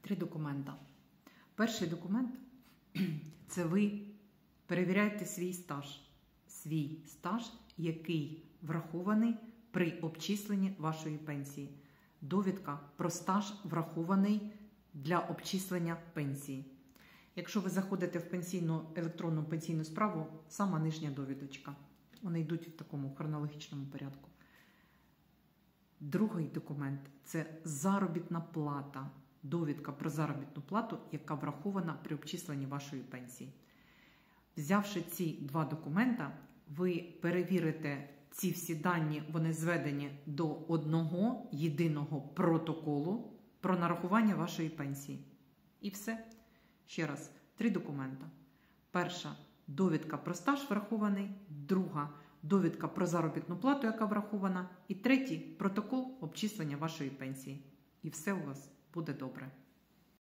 3 документа. Перший документ – це ви перевіряєте свій стаж, який врахований при обчисленні вашої пенсії. Довідка про стаж врахований для обчислення пенсії. Якщо ви заходите в електронну пенсійну справу, сама нижня довідочка. Вони йдуть в такому хронологічному порядку. Другий документ – це заробітна плата. Довідка про заробітну плату, яка врахована при обчисленні вашої пенсії. Взявши ці 2 документа, ви перевірите ці всі дані, вони зведені до одного єдиного протоколу про нарахування вашої пенсії. І все. Ще раз, 3 документа. Перша – довідка про стаж врахований, друга – довідка про заробітну плату, яка врахована, і третій – протокол обчислення вашої пенсії. І все у вас буде добре.